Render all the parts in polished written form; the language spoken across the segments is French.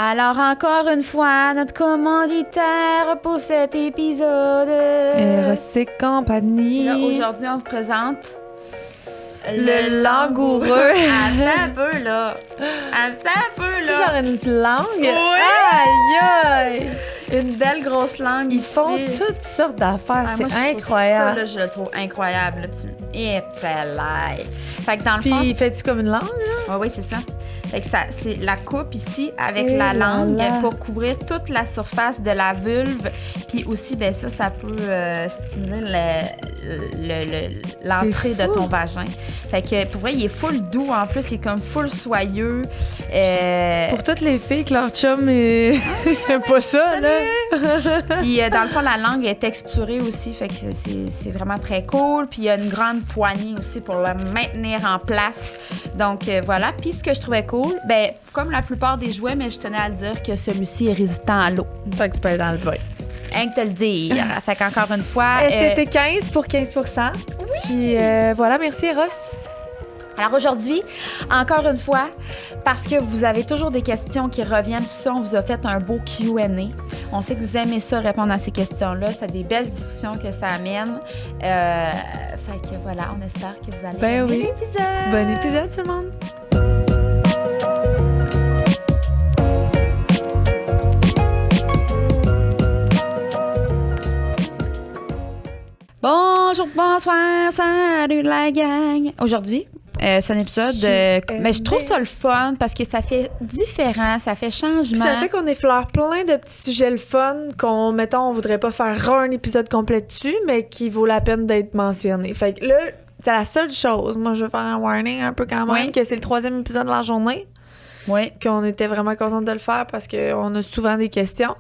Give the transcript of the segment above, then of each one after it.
Alors, encore une fois, notre commanditaire pour cet épisode. Eros et compagnie. Là, aujourd'hui, on vous présente le langoureux. Attends un peu, là. C'est genre une langue? Oui! Aïe, aïe! Une belle grosse langue. Ils font toutes sortes d'affaires. Moi, c'est incroyable. Ça, là, je le trouve incroyable. Là, et fait que dans le Puis, fond... fais-tu comme une langue, là? Oui, c'est ça. Fait que ça, c'est la coupe ici avec Et la langue là. pour couvrir toute la surface de la vulve. Puis aussi, ben ça peut stimuler l'entrée de ton vagin. Fait que pour vrai, il est full doux en plus, il est comme full soyeux. Pour toutes les filles que leur chum est pas ça, là. Puis dans le fond, la langue est texturée aussi, fait que c'est vraiment très cool. Puis il y a une grande poignée aussi pour le maintenir en place. Donc voilà. Puis ce que je trouvais cool, ben comme la plupart des jouets, mais je tenais à le dire que celui-ci est résistant à l'eau. Fait que tu peux être dans le bain. Rien que te le dire. Fait qu'encore une fois... STT 15 pour 15 %. Oui. Puis voilà, merci Eros. Alors aujourd'hui, encore une fois, parce que vous avez toujours des questions qui reviennent, tout ça, on vous a fait un beau Q&A. On sait que vous aimez ça, répondre à ces questions-là. C'est des belles discussions que ça amène. Fait que voilà, on espère que vous allez aimer l'épisode. Bon épisode tout le monde. Bonjour, bonsoir, salut la gang. Aujourd'hui, c'est un épisode, mais je trouve ça le fun parce que ça fait différent, ça fait changement. Ça fait qu'on effleure plein de petits sujets le fun qu'on, mettons, on voudrait pas faire un épisode complet dessus, mais qui vaut la peine d'être mentionné. Fait que là, c'est la seule chose. Moi, je vais faire un warning un peu quand même, que c'est le 3e épisode de la journée. Oui. Qu'on était vraiment contente de le faire parce qu'on a souvent des questions.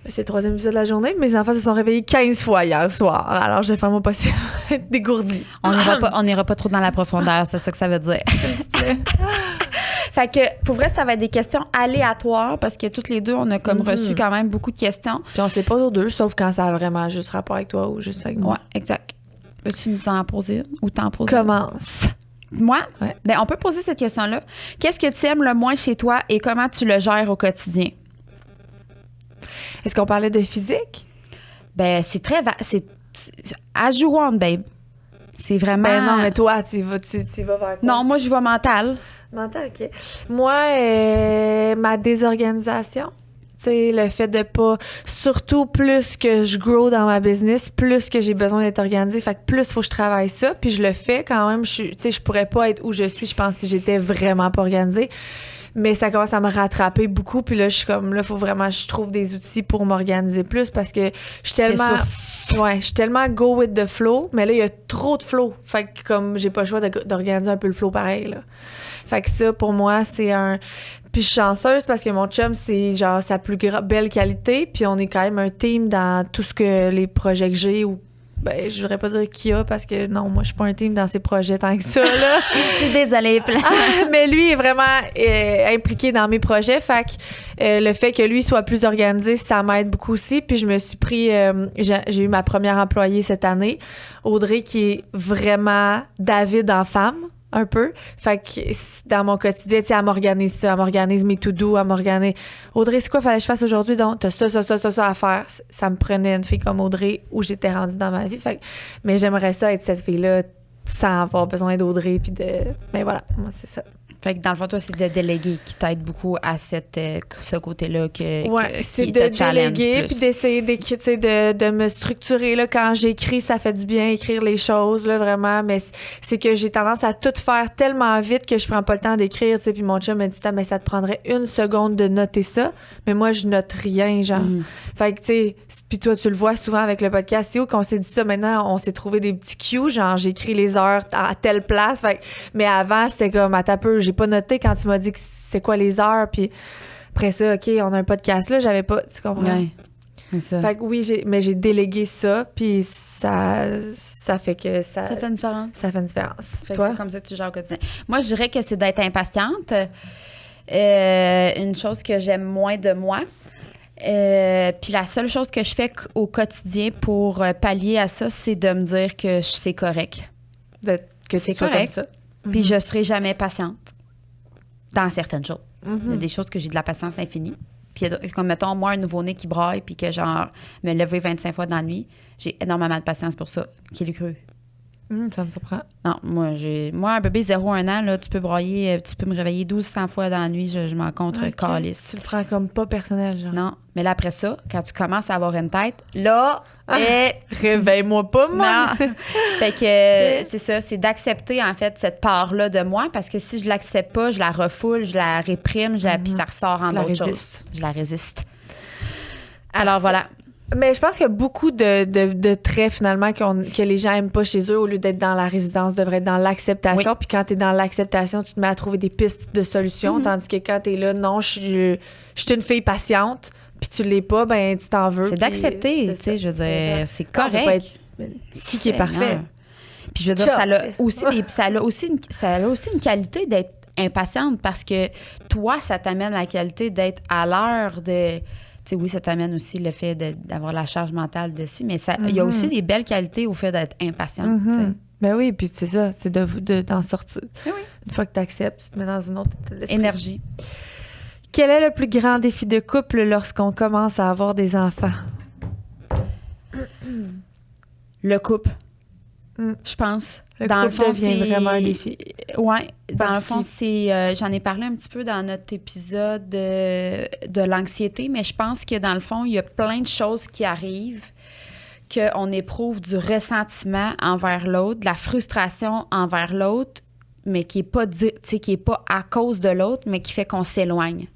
C'est le 3e épisode de la journée. Mes enfants se sont réveillés 15 fois hier soir. Alors, je vais faire mon possible être dégourdie. On n'ira pas trop dans la profondeur, c'est ça que ça veut dire. Fait que, pour vrai, ça va être des questions aléatoires parce que toutes les deux, on a comme reçu quand même beaucoup de questions. Puis on se les pose aux deux, sauf quand ça a vraiment juste rapport avec toi ou juste avec moi. Ouais, exact. Veux-tu nous en poser une ou t'en poser Commence. Moi? Ouais. Ben, on peut poser cette question-là. Qu'est-ce que tu aimes le moins chez toi et comment tu le gères au quotidien? Est-ce qu'on parlait de physique? Ben, c'est très... c'est as you want, babe. C'est vraiment... Ben non, mais toi, tu vas vers quoi? Non, moi, je vois mental. Mental, OK. Moi, ma désorganisation. Tu sais, le fait de pas... Surtout, plus que je grow dans ma business, plus que j'ai besoin d'être organisée. Fait que plus, il faut que je travaille ça. Puis je le fais quand même. Tu sais, je pourrais pas être où je suis, je pense, si j'étais vraiment pas organisée. Mais ça commence à me rattraper beaucoup. Puis là, je suis comme, là, faut vraiment que je trouve des outils pour m'organiser plus parce que je suis tellement go with the flow. Mais là, il y a trop de flow. Fait que comme, j'ai pas le choix d'organiser un peu le flow pareil, là. Fait que ça, pour moi, c'est un... Puis je suis chanceuse parce que mon chum, c'est genre sa plus belle qualité. Puis on est quand même un team dans tout ce que les projets que j'ai ou... Ben, je voudrais pas dire qui a parce que non, moi, je suis pas un team dans ces projets tant que ça, là. Je suis désolée. Mais lui est vraiment impliqué dans mes projets. Fait que le fait que lui soit plus organisé, ça m'aide beaucoup aussi. Puis je me suis pris... j'ai eu ma première employée cette année, Audrey, qui est vraiment David en femme. Un peu. Fait que dans mon quotidien, tu sais, elle m'organise ça, elle m'organise mes to-do, elle m'organise... Audrey, c'est quoi fallait que je fasse aujourd'hui? Donc, t'as ça à faire. Ça me prenait une fille comme Audrey où j'étais rendue dans ma vie. Fait que, mais j'aimerais ça être cette fille-là sans avoir besoin d'Audrey puis de... Mais voilà, moi, c'est ça. Fait que dans le fond, toi, c'est de déléguer qui t'aide beaucoup à ce côté-là c'est de déléguer puis d'essayer de me structurer. Là, quand j'écris, ça fait du bien écrire les choses, là, vraiment. Mais c'est que j'ai tendance à tout faire tellement vite que je prends pas le temps d'écrire. Puis mon chum me dit, mais ça te prendrait 1 seconde de noter ça. Mais moi, je note rien, genre. Fait que, tu sais, puis toi, tu le vois souvent avec le podcast. C'est où qu'on s'est dit ça? Maintenant, on s'est trouvé des petits cues, genre, j'écris les heures à telle place. Fait que, mais avant, c'était comme, à ta peu, j'ai pas noté quand tu m'as dit que c'est quoi les heures, puis après ça, OK, on a un podcast là, j'avais pas, tu comprends? Ouais, c'est ça. Fait que oui, j'ai délégué ça, puis ça fait que ça... Ça fait une différence. Ça fait une différence. Fait Toi? que c'est comme ça que tu gères au quotidien. Moi, je dirais que c'est d'être impatiente. Une chose que j'aime moins de moi. Puis la seule chose que je fais au quotidien pour pallier à ça, c'est de me dire que c'est correct. Que c'est tu sois correct. comme ça. Puis je serai jamais patiente dans certaines choses. Il y a des choses que j'ai de la patience infinie. Puis, comme mettons, moi, un nouveau-né qui braille, puis que, genre, me lever 25 fois dans la nuit, j'ai énormément de patience pour ça. Qui l'eût cru? Ça me surprend. Non, moi, un bébé 0-1 an, là, tu peux brailler, tu peux me réveiller 1200 fois dans la nuit, je m'en contre calisse. Tu le prends comme pas personnel, genre. Non, mais là, après ça, quand tu commences à avoir une tête, là, réveille-moi pas, moi! Non. Fait que c'est ça, c'est d'accepter, en fait, cette part-là de moi, parce que si je l'accepte pas, je la refoule, je la réprime, puis ça ressort en d'autres choses. Je la résiste. Alors, voilà. Mais je pense qu'il y a beaucoup de traits, finalement, que les gens aiment pas chez eux, au lieu d'être dans la résidence, devraient être dans l'acceptation. Oui. Puis quand t'es dans l'acceptation, tu te mets à trouver des pistes de solutions, tandis que quand t'es là, non, je suis une fille patiente, puis tu l'es pas, ben tu t'en veux. C'est d'accepter, tu sais, je veux dire, c'est correct. Qui est parfait. Puis je veux dire, ça a aussi une qualité d'être impatiente, parce que toi, ça t'amène la qualité d'être à l'heure de... Tu sais, oui, ça t'amène aussi le fait d'avoir la charge mentale de ci, mais il y a aussi des belles qualités au fait d'être impatiente. Tu sais. Ben oui, puis c'est ça, c'est d'en sortir. Oui. Une fois que tu acceptes, tu te mets dans une autre énergie. Quel est le plus grand défi de couple lorsqu'on commence à avoir des enfants? Le couple, je pense. Le couple devient vraiment un défi. Oui, dans le fond, c'est... j'en ai parlé un petit peu dans notre épisode de l'anxiété, mais je pense que dans le fond, il y a plein de choses qui arrivent, qu'on éprouve du ressentiment envers l'autre, de la frustration envers l'autre, mais qui est pas à cause de l'autre, mais qui fait qu'on s'éloigne.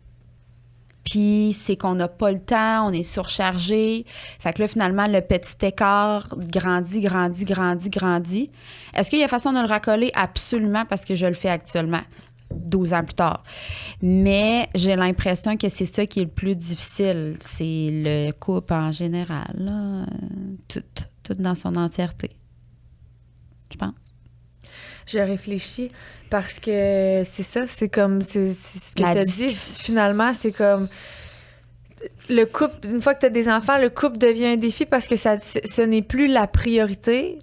Puis c'est qu'on n'a pas le temps, on est surchargé. Fait que là, finalement, le petit écart grandit. Est-ce qu'il y a façon de le racoler? Absolument, parce que je le fais actuellement, 12 ans plus tard. Mais j'ai l'impression que c'est ça qui est le plus difficile. C'est le couple en général, là. Tout dans son entièreté. Je pense. Je réfléchis parce que c'est ça, c'est comme c'est ce que tu as dit. Finalement, c'est comme le couple, une fois que tu as des enfants, le couple devient un défi parce que ce n'est plus la priorité.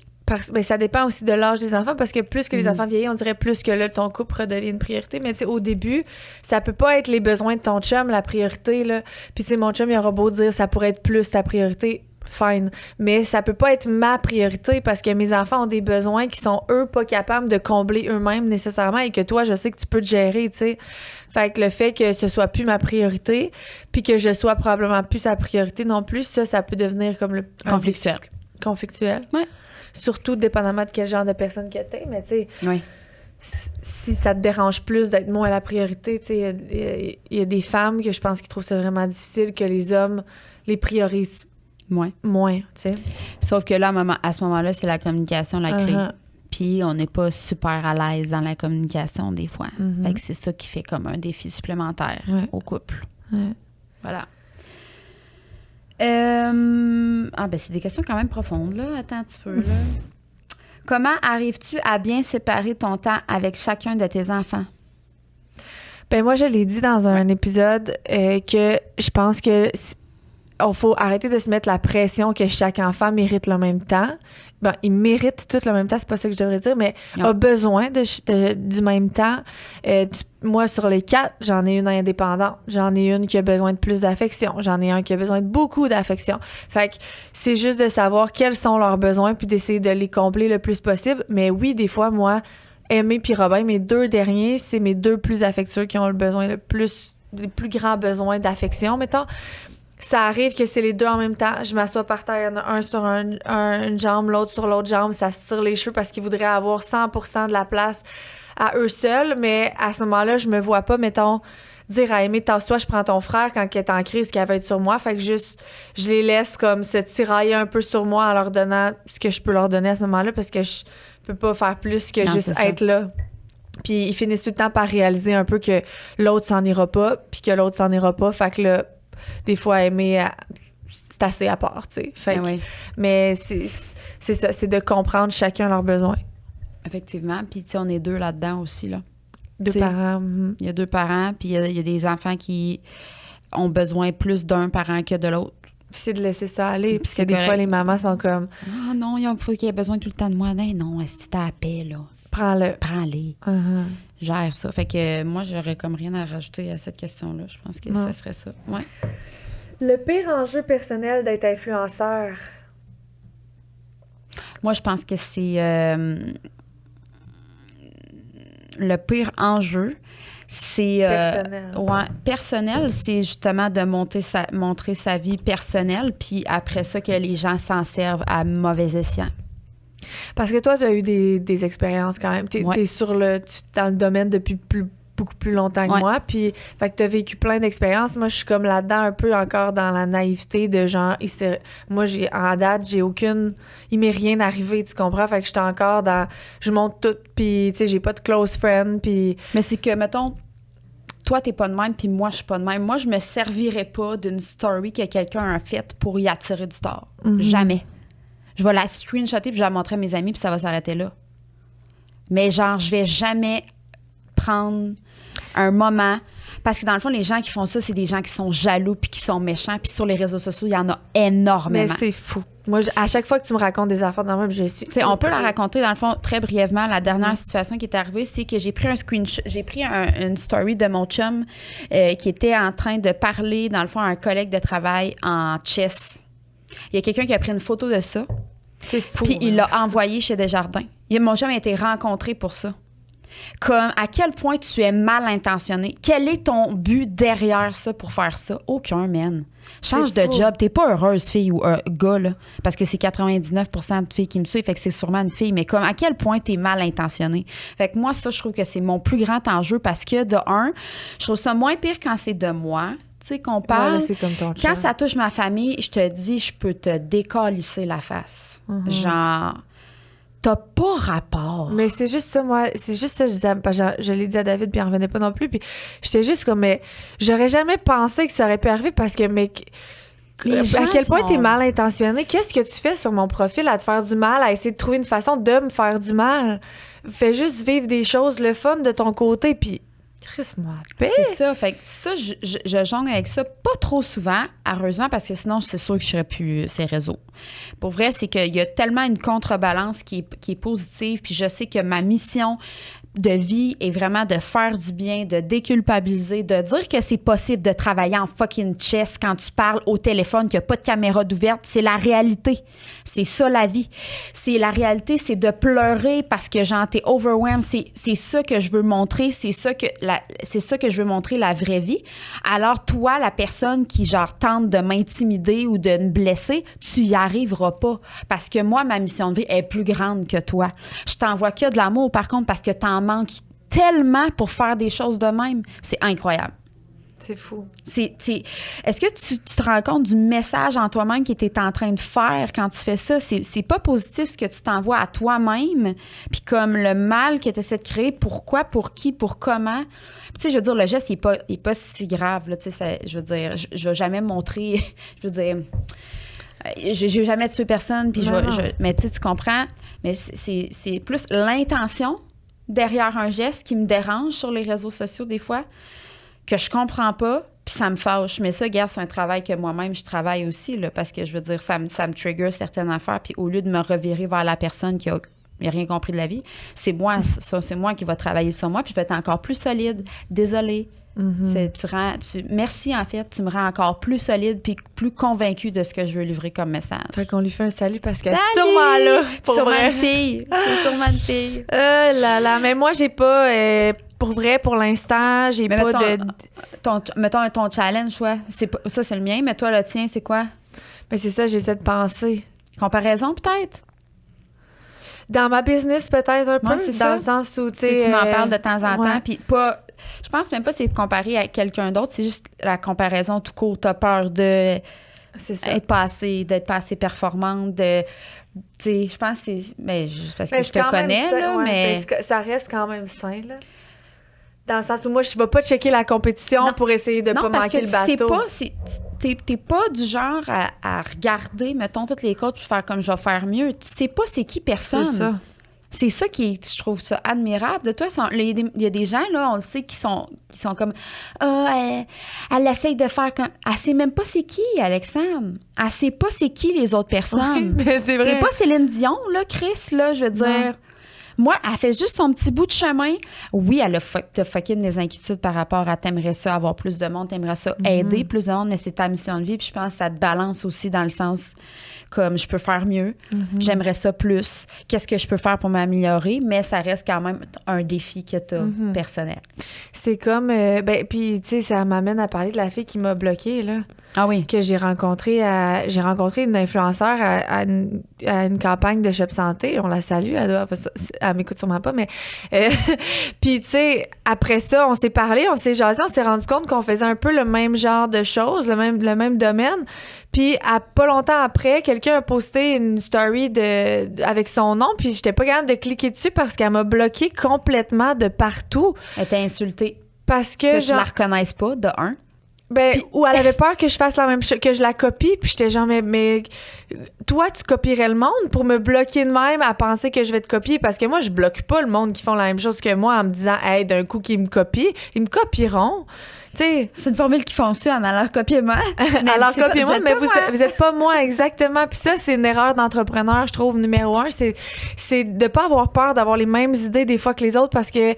Ben, ça dépend aussi de l'âge des enfants, parce que plus que les enfants vieillissent, on dirait plus que là, ton couple redevient une priorité. Mais tu sais, au début, ça peut pas être les besoins de ton chum la priorité, là. Puis tu sais, mon chum, il aura beau dire ça pourrait être plus ta priorité. Fine. Mais ça peut pas être ma priorité, parce que mes enfants ont des besoins qui sont, eux, pas capables de combler eux-mêmes nécessairement, et que toi, je sais que tu peux te gérer, tu sais. Fait que le fait que ce soit plus ma priorité, puis que je sois probablement plus sa priorité non plus, ça peut devenir comme le... Conflictuel. Ouais. Surtout dépendamment de quel genre de personne que t'es, mais tu sais... Oui. Si ça te dérange plus d'être moins la priorité, tu sais, il y a des femmes que je pense qui trouvent ça vraiment difficile que les hommes les priorisent moins, tu sais. Sauf que là, à ce moment-là, c'est la communication, la clé. Puis on n'est pas super à l'aise dans la communication des fois. Fait que c'est ça qui fait comme un défi supplémentaire au couple. Voilà. C'est des questions quand même profondes, là. Attends un petit peu, là. Comment arrives-tu à bien séparer ton temps avec chacun de tes enfants? Ben moi, je l'ai dit dans un épisode que je pense que il faut arrêter de se mettre la pression que chaque enfant mérite le même temps. Ben, il mérite tout le même temps, c'est pas ça que je devrais dire, mais a besoin du même temps. Moi, sur les 4, j'en ai une indépendante. J'en ai une qui a besoin de plus d'affection. J'en ai un qui a besoin de beaucoup d'affection. Fait que c'est juste de savoir quels sont leurs besoins puis d'essayer de les combler le plus possible. Mais oui, des fois, moi, Aimée puis Robin, mes 2 derniers, c'est mes 2 plus affectueux qui ont le besoin les plus grands besoins d'affection, mettons. Ça arrive que c'est les 2 en même temps. Je m'assois par terre, il y en a un sur une jambe, l'autre sur l'autre jambe. Ça se tire les cheveux parce qu'ils voudraient avoir 100% de la place à eux seuls. Mais à ce moment-là, je me vois pas, mettons, dire à Aimée, tasse-toi, je prends ton frère quand elle est en crise, qu'elle va être sur moi. Fait que juste, je les laisse comme se tirailler un peu sur moi en leur donnant ce que je peux leur donner à ce moment-là, parce que je peux pas faire plus que juste être là. Puis ils finissent tout le temps par réaliser un peu que l'autre s'en ira pas, puis que l'autre s'en ira pas. Fait que là, des fois, Aimée, c'est assez à part, tu sais. Fait que, mais c'est ça, c'est de comprendre chacun leurs besoins. Effectivement. Puis, tu sais, on est 2 là-dedans aussi, là. 2 parents. Il y a 2 parents, puis il y a des enfants qui ont besoin plus d'un parent que de l'autre. Puis c'est de laisser ça aller. Puis des fois, les mamans sont comme... Ah non, il faut qu'il y ait besoin tout le temps de moi. Non, si t'as la paix, là. Prends-le. Prends-les. Uh-huh. Gère ça. Fait que moi, j'aurais comme rien à rajouter à cette question-là. Je pense que Non. ça serait ça. Ouais. Le pire enjeu personnel d'être influenceur. Moi, je pense que c'est le pire enjeu. C'est personnel, c'est justement de montrer sa vie personnelle, puis après ça, que les gens s'en servent à mauvais escient. Parce que toi, tu as eu des expériences quand même. Tu es dans le domaine depuis beaucoup plus longtemps que moi. Puis, fait que tu as vécu plein d'expériences. Moi, je suis comme là-dedans un peu encore dans la naïveté de genre, moi, en date, il m'est rien arrivé, tu comprends? Fait que j'étais encore dans, je monte tout, puis, tu sais, j'ai pas de close friend, puis... Mais c'est que, mettons, toi, t'es pas de même, puis moi, je suis pas de même. Moi, je me servirais pas d'une story que quelqu'un a faite pour y attirer du tort. Mm-hmm. Jamais. Je vais la screenshotter, puis je vais la montrer à mes amis, puis ça va s'arrêter là. Mais genre, je vais jamais prendre un moment... Parce que dans le fond, les gens qui font ça, c'est des gens qui sont jaloux puis qui sont méchants. Puis sur les réseaux sociaux, il y en a énormément. Mais c'est fou. Moi, à chaque fois que tu me racontes des affaires dans le même, je suis... Tu sais, on peut la raconter, dans le fond, très brièvement. La dernière situation qui est arrivée, c'est que j'ai pris une story de mon chum qui était en train de parler, dans le fond, à un collègue de travail en chess. Il y a quelqu'un qui a pris une photo de ça. C'est fou. Puis il l'a envoyé chez Desjardins. Mon chum a été rencontré pour ça. Comme à quel point tu es mal intentionné. Quel est ton but derrière ça pour faire ça? Aucun, man. Change de job. T'es pas heureuse, fille ou gars, là. Parce que c'est 99% de filles qui me suivent, fait que c'est sûrement une fille. Mais comme à quel point t'es mal intentionné? Fait que moi, ça, je trouve que c'est mon plus grand enjeu parce que, de un, je trouve ça moins pire quand c'est de moi. Tu sais, qu'on parle. Ouais, là, c'est comme ton quand ça touche ma famille, je te dis, je peux te décalisser la face. Mm-hmm. Genre... T'as pas rapport. Mais c'est juste ça, moi. C'est juste ça, je disais, je l'ai dit à David, puis il en revenait pas non plus. Puis j'étais juste comme, mais j'aurais jamais pensé que ça aurait pu arriver parce que, mais à quel point t'es mal intentionné. Qu'est-ce que tu fais sur mon profil à te faire du mal, à essayer de trouver une façon de me faire du mal? Fais juste vivre des choses, le fun de ton côté, puis crisse-moi. C'est ça. Fait que ça, je jongle avec ça pas trop souvent, heureusement, parce que sinon, c'est sûr que je serais plus ces réseaux. Pour vrai, c'est qu'il y a tellement une contrebalance qui est positive, puis je sais que ma mission de vie est vraiment de faire du bien, de déculpabiliser, de dire que c'est possible de travailler en fucking chess quand tu parles au téléphone, qu'il n'y a pas de caméra d'ouverte. C'est la réalité. C'est ça, la vie. C'est la réalité, c'est de pleurer parce que genre, t'es overwhelmed. C'est ça que je veux montrer. C'est ça que je veux montrer, la vraie vie. Alors, toi, la personne qui, genre, tente de m'intimider ou de me blesser, tu y arriveras pas. Parce que moi, ma mission de vie est plus grande que toi. Je t'envoie que de l'amour, par contre, parce que t'en manques tellement pour faire des choses de même. C'est incroyable. C'est fou. Est-ce que tu te rends compte du message en toi-même que tu es en train de faire quand tu fais ça? C'est pas positif ce que tu t'envoies à toi-même. Puis comme le mal que tu essaies de créer, pourquoi, pour qui, pour comment. Tu sais, je veux dire, le geste, il est pas si grave. Là, je veux dire, je vais jamais montrer... je veux dire... J'ai jamais tué personne, puis mais tu comprends? Mais c'est plus l'intention derrière un geste qui me dérange sur les réseaux sociaux des fois, que je comprends pas, puis ça me fâche. Mais ça, regarde, c'est un travail que moi-même, je travaille aussi, là, parce que je veux dire, ça me trigger certaines affaires, puis au lieu de me revirer vers la personne qui a rien compris de la vie, c'est moi qui va travailler sur moi, puis je vais être encore plus solide. Désolée. Mm-hmm. Merci, en fait. Tu me rends encore plus solide puis plus convaincue de ce que je veux livrer comme message. Fait qu'on lui fait un salut parce qu'elle est sûrement là. Sûrement une fille. C'est sûrement une fille. Mais moi, j'ai pas... pour vrai, pour l'instant, j'ai pas mettons ton challenge, ouais. Ça, c'est le mien, mais toi, le tien, c'est quoi? Mais c'est ça, j'essaie de penser. Comparaison, peut-être? Dans ma business, peut-être un peu. C'est dans ça. Le sens où, tu sais... Tu m'en parles de temps en temps, puis pas... Je pense même pas que c'est comparé à quelqu'un d'autre, c'est juste la comparaison tout court. T'as peur de d'être pas assez performante, tu sais, je pense que c'est... Mais parce que je te connais, là, mais... Ça reste quand même sain, là. Dans le sens où moi, je vais pas checker la compétition pour essayer de pas manquer le bateau. Non, parce que t'es pas du genre à regarder, mettons, toutes les codes puis faire comme je vais faire mieux. Tu sais pas c'est qui personne. C'est ça. C'est ça je trouve ça admirable de toi. Il y a des gens, là, on le sait, qui sont comme elle essaye de faire comme... Elle sait même pas c'est qui, Alexandre. Elle sait pas c'est qui les autres personnes. Oui, mais c'est vrai. T'es pas Céline Dion, là, Chris, là, je veux dire... Moi, elle fait juste son petit bout de chemin. Oui, elle a t'as fucké des inquiétudes par rapport à t'aimerais ça avoir plus de monde, t'aimerais ça aider plus de monde, mais c'est ta mission de vie. Puis je pense que ça te balance aussi dans le sens comme je peux faire mieux, j'aimerais ça plus, qu'est-ce que je peux faire pour m'améliorer, mais ça reste quand même un défi que tu as personnel. C'est comme, puis tu sais, ça m'amène à parler de la fille qui m'a bloquée, là. Ah oui. Que j'ai rencontré une influenceur à une campagne de Shop Santé. On la salue, elle m'écoute sûrement pas, mais puis tu sais, après ça, on s'est parlé, on s'est jasé, on s'est rendu compte qu'on faisait un peu le même genre de choses, le même domaine. Puis pas longtemps après, quelqu'un a posté une story avec son nom, puis j'étais pas capable de cliquer dessus parce qu'elle m'a bloqué complètement de partout. Elle t'a insultée. Parce que je la reconnaisse pas, de un. Ou elle avait peur que je fasse la même chose, que je la copie, puis j'étais genre, mais toi, tu copierais le monde pour me bloquer de même à penser que je vais te copier, parce que moi, je bloque pas le monde qui font la même chose que moi en me disant, hey, d'un coup, qu'ils me copient, ils me copieront. T'sais, c'est une formule qui fonctionne, alors copiez-moi. Alors copiez-moi, mais vous êtes pas moi, exactement. Puis ça, c'est une erreur d'entrepreneur, je trouve, numéro 1. C'est de pas avoir peur d'avoir les mêmes idées des fois que les autres, parce que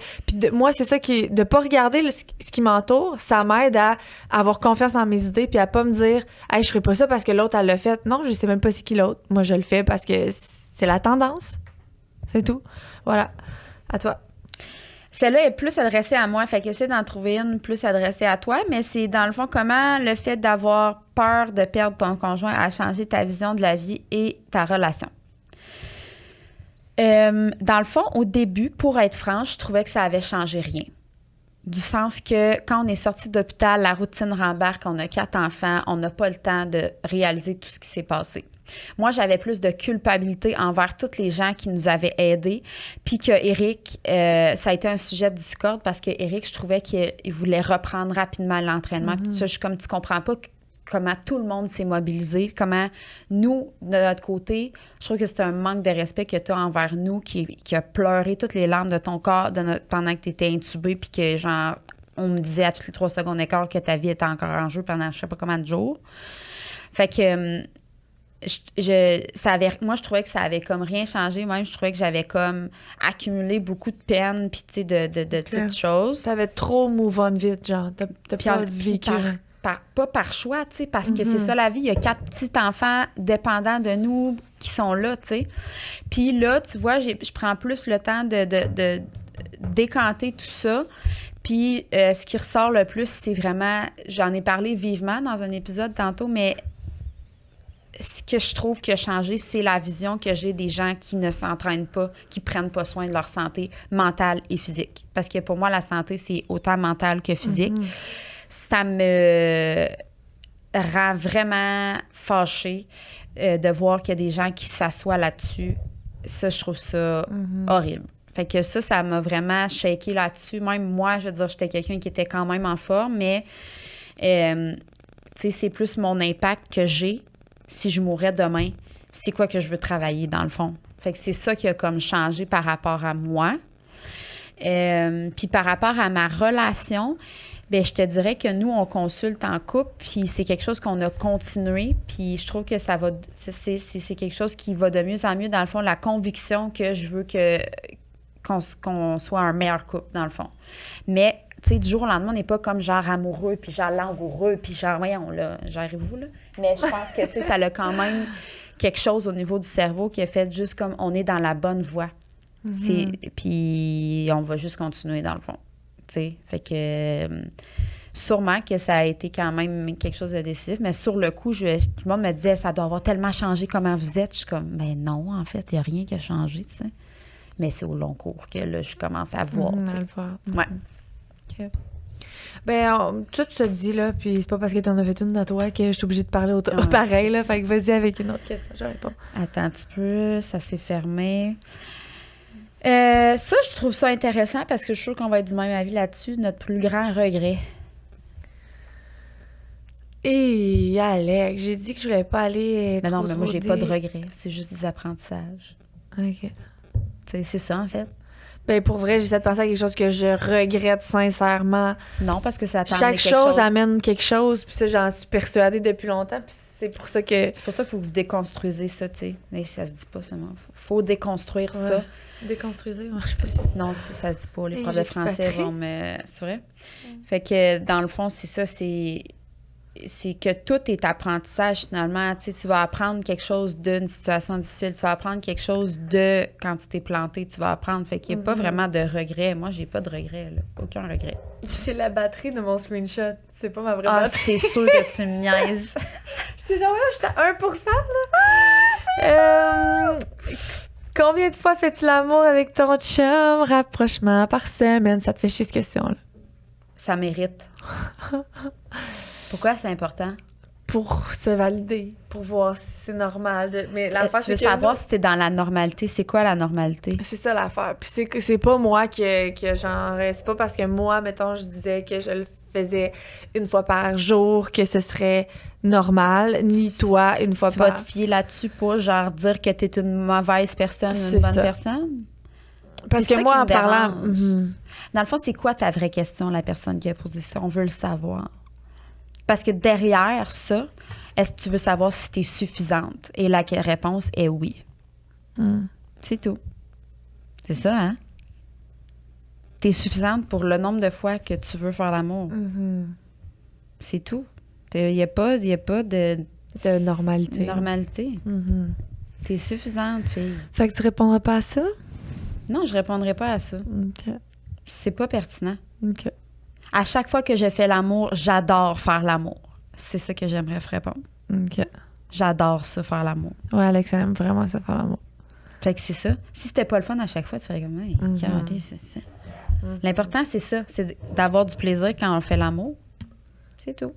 moi, c'est ça de pas regarder ce qui m'entoure, ça m'aide à avoir confiance en mes idées, puis à pas me dire, hey, je ferai pas ça parce que l'autre, elle l'a fait. Non, je sais même pas c'est qui l'autre. Moi, je le fais parce que c'est la tendance. C'est tout. Voilà. À toi. Celle-là est plus adressée à moi, fait qu'essaie d'en trouver une plus adressée à toi, mais c'est dans le fond comment le fait d'avoir peur de perdre ton conjoint a changé ta vision de la vie et ta relation. Dans le fond, au début, pour être franche, je trouvais que ça avait changé rien. Du sens que quand on est sorti d'hôpital, la routine rembarque, on a 4 enfants, on n'a pas le temps de réaliser tout ce qui s'est passé. Moi, j'avais plus de culpabilité envers tous les gens qui nous avaient aidés. Puis que Éric, ça a été un sujet de discorde parce que Éric, je trouvais qu'il voulait reprendre rapidement l'entraînement. Puis ça, je suis comme, tu comprends pas comment tout le monde s'est mobilisé, comment nous, de notre côté, je trouve que c'est un manque de respect que tu as envers nous, qui a pleuré toutes les larmes de ton corps pendant que tu étais intubé, puis que, genre, on me disait à toutes les 3 secondes et quart que ta vie était encore en jeu pendant je sais pas combien de jours. Fait que... moi, je trouvais que ça avait comme rien changé. Même, je trouvais que j'avais comme accumulé beaucoup de peine, puis tu sais, de toutes choses. T'avais trop move on vite, genre. T'as pas vécu. Pas par choix, tu sais, parce que c'est ça la vie. Il y a 4 petits enfants dépendants de nous qui sont là, tu sais. Puis là, tu vois, je prends plus le temps de décanter tout ça. Puis ce qui ressort le plus, c'est vraiment... J'en ai parlé vivement dans un épisode tantôt, mais... Ce que je trouve qui a changé, c'est la vision que j'ai des gens qui ne s'entraînent pas, qui prennent pas soin de leur santé mentale et physique. Parce que pour moi, la santé, c'est autant mental que physique. Ça me rend vraiment fâchée de voir qu'il y a des gens qui s'assoient là-dessus. Ça, je trouve ça horrible. Fait que ça m'a vraiment shaké là-dessus. Même moi, je veux dire, j'étais quelqu'un qui était quand même en forme, mais tu sais, c'est plus mon impact que j'ai. Si je mourrais demain, c'est quoi que je veux travailler dans le fond? Fait que c'est ça qui a comme changé par rapport à moi. Puis par rapport à ma relation, bien, je te dirais que nous, on consulte en couple, puis c'est quelque chose qu'on a continué, puis je trouve que ça va... C'est quelque chose qui va de mieux en mieux, dans le fond, la conviction que je veux qu'on soit un meilleur couple, dans le fond. Mais, tu sais, du jour au lendemain, on n'est pas comme genre amoureux, puis genre langoureux, puis genre, voyons, là, gérez-vous, là. Mais je pense que, tu sais, ça a quand même quelque chose au niveau du cerveau qui a fait juste comme on est dans la bonne voie. Puis on va juste continuer, dans le fond. Tu sais, fait que sûrement que ça a été quand même quelque chose de décisif, mais sur le coup, tout le monde me disait, ça doit avoir tellement changé comment vous êtes. Je suis comme, ben non, en fait, il n'y a rien qui a changé, tu sais. Mais c'est au long cours que là, je commence à voir, tu sais. Ouais. OK. Ben, tout se dit, là, puis c'est pas parce que t'en as fait une à toi que je suis obligée de parler pareil, là. Fait que vas-y avec une autre question, je réponds. Attends un petit peu, ça s'est fermé. Ça, je trouve ça intéressant parce que je suis sûre qu'on va être du même avis là-dessus. Notre plus grand regret. Et Alex, j'ai dit que je voulais pas aller mais non, mais moi, j'ai pas de regrets. C'est juste des apprentissages. OK. C'est ça, en fait. Ben pour vrai, j'essaie de penser à quelque chose que je regrette sincèrement. Non, parce que ça t'amène chaque chose amène quelque chose, puis ça, j'en suis persuadée depuis longtemps, puis c'est pour ça que... C'est pour ça qu'il faut que vous déconstruisez ça, tu sais. Mais ça se dit pas, ça. Faut déconstruire ça. Déconstruisez, moi, je sais pas. Non, ça se dit pas. Les Et profs de j'ai français patrie. vont me... C'est vrai? Fait que, dans le fond, c'est ça, c'est que tout est apprentissage, finalement. Tu sais, tu vas apprendre quelque chose d'une situation difficile. Tu vas apprendre quelque chose de... Quand tu t'es planté, tu vas apprendre. Fait qu'il n'y a pas vraiment de regret. Moi, j'ai pas de regret, là. Aucun regret. C'est la batterie de mon screenshot. C'est pas ma vraie Ah, batterie. c'est sûr que tu me niaises. J'étais genre, j'étais à 1%, là. Combien de fois fais-tu l'amour avec ton chum? Rapprochement par semaine. Ça te fait chier, cette question-là. Ça mérite. Pourquoi c'est important? Pour se valider, pour voir si c'est normal. Mais l'affaire, Tu veux c'est que savoir nous- si t'es dans la normalité. C'est quoi la normalité? C'est ça l'affaire. Puis c'est que c'est pas moi que genre. C'est pas parce que moi, mettons, je disais que je le faisais une fois par jour que ce serait normal, ni toi une fois Tu vas par... te fier là-dessus pour genre dire que t'es une mauvaise personne ou C'est une bonne ça. personne? Parce c'est que ça moi, qui me en parlant... dérange. Mhm. Dans le fond, c'est quoi ta vraie question, la personne qui a posé ça? On veut le savoir. Parce que derrière ça, est-ce que tu veux savoir si t'es suffisante? Et la réponse est oui. Mhm. C'est tout. C'est ça, hein? T'es suffisante pour le nombre de fois que tu veux faire l'amour. Mhm. C'est tout. Il n'y a pas de De normalité. normalité. Mhm. T'es suffisante, fille. Fait que tu répondrais pas à ça? Non, je répondrai pas à ça. OK. C'est pas pertinent. OK. À chaque fois que je fais l'amour, j'adore faire l'amour. C'est ça que j'aimerais répondre. OK. J'adore ça, faire l'amour. Ouais, Alex, elle aime vraiment ça faire l'amour. Fait que c'est ça. Si c'était pas le fun à chaque fois, tu serais comme, hey, regardez, c'est ça. L'important, c'est ça. C'est d'avoir du plaisir quand on fait l'amour. C'est tout.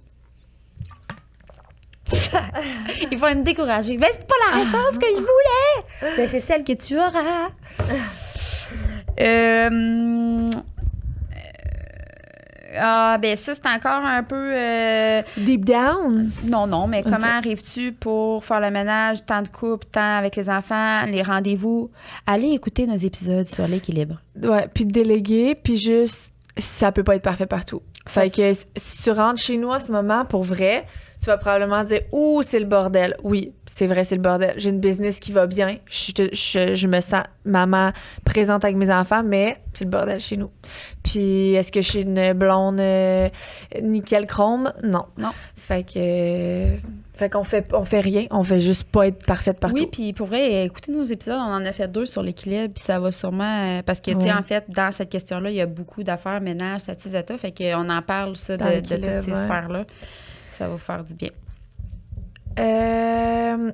Ils vont me décourager. Ben, c'est pas la réponse que je voulais. Ben, c'est celle que tu auras. Ben ça, c'est encore un peu... Deep down? Non, mais comment arrives-tu pour faire le ménage, temps de couple, temps avec les enfants, les rendez-vous? Allez écouter nos épisodes sur l'équilibre. Ouais, puis déléguer, puis juste, ça peut pas être parfait partout. Ça, Fait que si tu rentres chez nous à ce moment, pour vrai, tu vas probablement dire « Ouh, c'est le bordel. » Oui, c'est vrai, c'est le bordel. J'ai une business qui va bien. Je me sens maman présente avec mes enfants, mais c'est le bordel chez nous. Puis, est-ce que je suis une blonde nickel chrome? Non. Non. Fait qu'on fait rien. On fait juste pas être parfaite partout. Oui, puis pour vrai, écoutez nos épisodes, on en a fait 2 sur l'équilibre, puis ça va sûrement... parce que, tu sais, Ouais. en fait, dans cette question-là, il y a beaucoup d'affaires, ménage, tata, fait qu'on en parle, ça, Dans de l'équilibre, toutes ces ouais. sphères-là. Ça va vous faire du bien.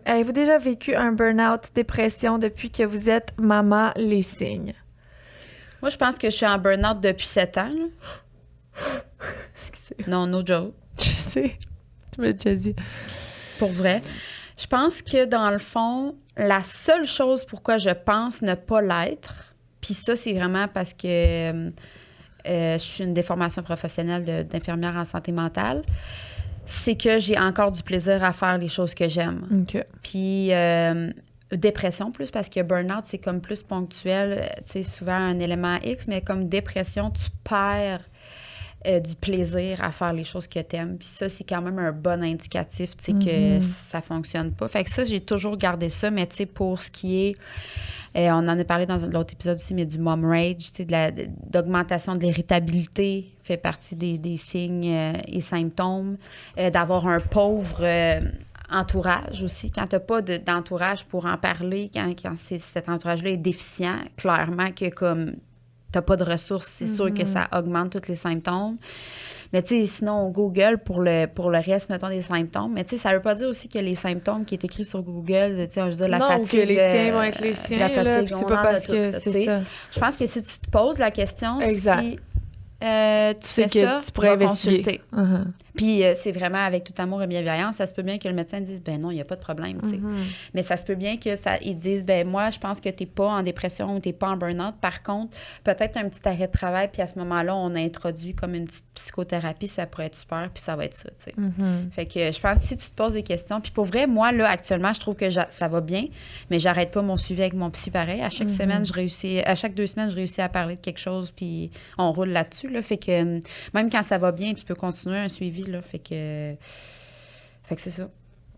Avez-vous déjà vécu un burn-out, dépression depuis que vous êtes maman, les signes? Moi, je pense que je suis en burn-out depuis 7 ans, là. Non, no joke. Je sais. Tu m'as déjà dit. Pour vrai. Je pense que dans le fond, la seule chose pourquoi je pense ne pas l'être, puis ça, c'est vraiment parce que je suis une déformation professionnelle d'infirmière en santé mentale, c'est que j'ai encore du plaisir à faire les choses que j'aime. OK. Puis dépression plus, parce que burn-out, c'est comme plus ponctuel, tu sais, souvent un élément X, mais comme dépression, tu perds du plaisir à faire les choses que t'aimes. Puis ça, c'est quand même un bon indicatif, tu sais, que ça fonctionne pas. Fait que ça, j'ai toujours gardé ça, mais tu sais, pour ce qui est... on en a parlé dans l'autre épisode aussi, mais du mom rage, tu sais, d'augmentation de l'irritabilité fait partie des signes et symptômes. D'avoir un pauvre entourage aussi. Quand t'as pas d'entourage pour en parler, quand cet entourage-là est déficient, clairement que comme t'as pas de ressources, c'est sûr que ça augmente tous les symptômes. Mais tu sais, sinon, on Google pour le reste, mettons, des symptômes. Mais tu sais, ça veut pas dire aussi que les symptômes qui est écrit sur Google, tu sais, je veux dire, la non, fatigue... ou que les tiens vont être les siens, la là, fatigue, puis on c'est pas en a parce toutes, que là, c'est tu sais. ça. Je pense que si tu te poses la question, Exact. si tu fais que ça, tu pourrais va investiguer. consulter. Uh-huh. Puis c'est vraiment avec tout amour et bienveillance, ça se peut bien que le médecin dise ben non, il n'y a pas de problème, tu sais. Mais ça se peut bien que ils disent ben moi je pense que tu n'es pas en dépression ou tu n'es pas en burn-out. Par contre, peut-être un petit arrêt de travail, puis à ce moment-là, on a introduit comme une petite psychothérapie, ça pourrait être super, puis ça va être ça, tu sais. Fait que je pense que si tu te poses des questions, puis pour vrai, moi là actuellement, je trouve que ça va bien, mais j'arrête pas mon suivi avec mon psy pareil. À chaque semaine, à chaque 2 semaines, je réussis à parler de quelque chose, puis on roule là-dessus, là. Fait que même quand ça va bien, tu peux continuer un suivi, là. Fait que c'est ça.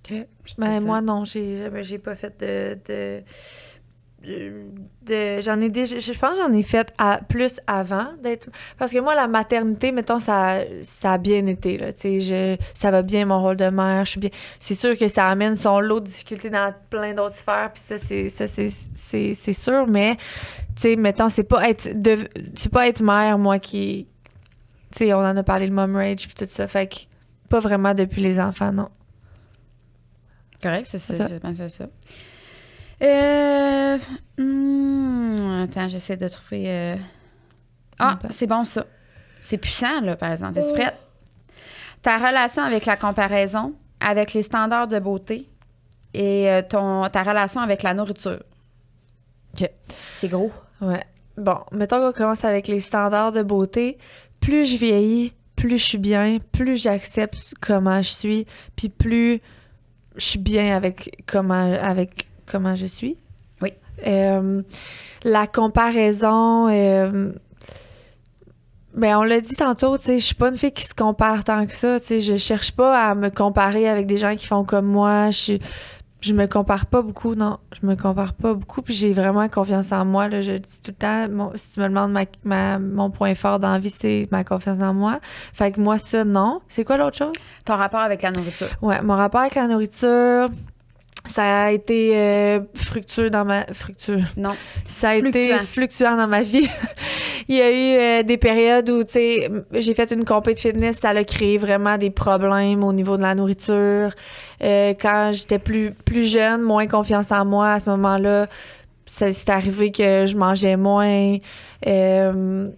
OK. Je te Ben, dis. moi, non, j'ai pas fait j'en ai déjà, je pense que j'en ai fait plus avant d'être, parce que moi la maternité mettons ça a bien été là, tu sais, ça va bien mon rôle de mère, je suis bien, c'est sûr que ça amène son lot de difficultés dans plein d'autres sphères, puis c'est sûr, mais tu sais mettons c'est pas être mère moi qui, tu sais, on en a parlé le mom rage puis tout ça, fait que pas vraiment depuis les enfants, non. Correct, c'est ça. c'est ça. Attends, j'essaie de trouver. Ah, c'est bon ça. C'est puissant, là, par exemple. Es-tu prête? Ta relation avec la comparaison, avec les standards de beauté et ta relation avec la nourriture. OK. C'est gros. Ouais. Bon, mettons qu'on commence avec les standards de beauté. Plus je vieillis, plus je suis bien, plus j'accepte comment je suis, puis plus je suis bien avec comment je suis. Oui. La comparaison, ben on l'a dit tantôt, tu sais, je suis pas une fille qui se compare tant que ça, tu sais, je cherche pas à me comparer avec des gens qui font comme moi, je me compare pas beaucoup, non, je me compare pas beaucoup, puis j'ai vraiment confiance en moi, là, je dis tout le temps, si tu me demandes mon point fort dans la vie, c'est ma confiance en moi, fait que moi, ça, non. C'est quoi l'autre chose? Ton rapport avec la nourriture. Ouais, mon rapport avec la nourriture, ça a été Non. ça a été fluctuant dans ma vie. Il y a eu des périodes où, tu sais, j'ai fait une compé de fitness, ça a créé vraiment des problèmes au niveau de la nourriture. Quand j'étais plus jeune, moins confiance en moi, à ce moment-là, c'est arrivé que je mangeais moins. Mais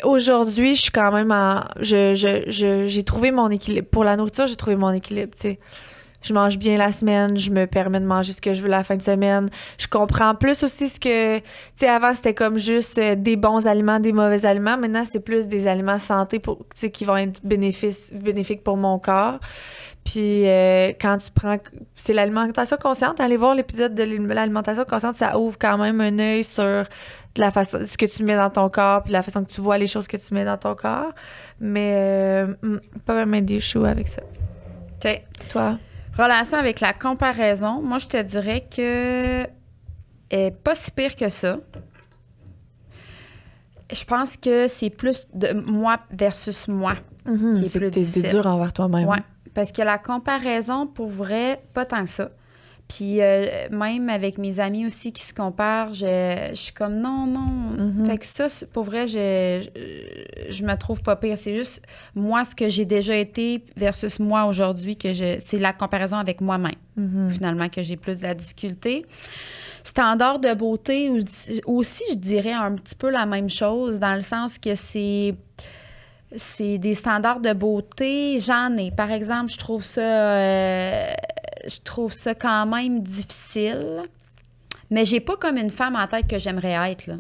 aujourd'hui, je suis quand même j'ai trouvé mon équilibre. Pour la nourriture, j'ai trouvé mon équilibre, tu sais. Je mange bien la semaine, je me permets de manger ce que je veux la fin de semaine. Je comprends plus aussi ce que... Tu sais, avant, c'était comme juste des bons aliments, des mauvais aliments. Maintenant, c'est plus des aliments santé qui vont être bénéfiques pour mon corps. Puis quand tu prends... C'est l'alimentation consciente. Allez voir l'épisode de l'alimentation consciente, ça ouvre quand même un œil sur la façon, ce que tu mets dans ton corps, puis la façon que tu vois les choses que tu mets dans ton corps. Mais pas vraiment d'issue avec ça. OK. Toi? Relation avec la comparaison, moi, je te dirais que est pas si pire que ça. Je pense que c'est plus de moi versus moi qui est plus difficile. T'es dur envers toi-même. Ouais, parce que la comparaison, pour vrai, pas tant que ça. Puis même avec mes amis aussi qui se comparent, je suis comme non. Fait que ça, pour vrai, je me trouve pas pire. C'est juste moi, ce que j'ai déjà été versus moi aujourd'hui, c'est la comparaison avec moi-même, finalement, que j'ai plus de la difficulté. Standard de beauté, aussi, je dirais un petit peu la même chose, dans le sens que c'est des standards de beauté, j'en ai. Par exemple, je trouve ça quand même difficile, mais j'ai pas comme une femme en tête que j'aimerais être, là.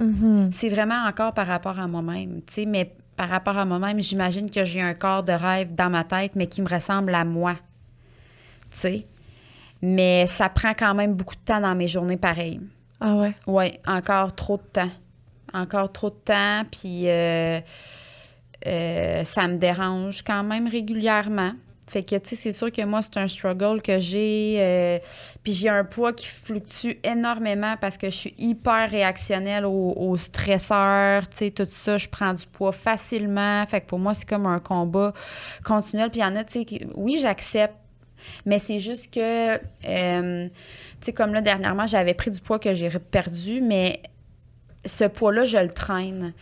C'est vraiment encore par rapport à moi-même, tu sais, mais par rapport à moi-même, j'imagine que j'ai un corps de rêve dans ma tête, mais qui me ressemble à moi, tu sais. Mais ça prend quand même beaucoup de temps dans mes journées pareilles. Ah ouais? Oui, encore trop de temps. Encore trop de temps, puis ça me dérange quand même régulièrement. Fait que, tu sais, c'est sûr que moi, c'est un struggle que j'ai. Puis j'ai un poids qui fluctue énormément parce que je suis hyper réactionnelle aux stresseurs, tu sais, tout ça. Je prends du poids facilement. Fait que pour moi, c'est comme un combat continuel. Puis il y en a, tu sais, oui, j'accepte. Mais c'est juste que, tu sais, comme là, dernièrement, j'avais pris du poids que j'ai perdu, mais ce poids-là, je le traîne.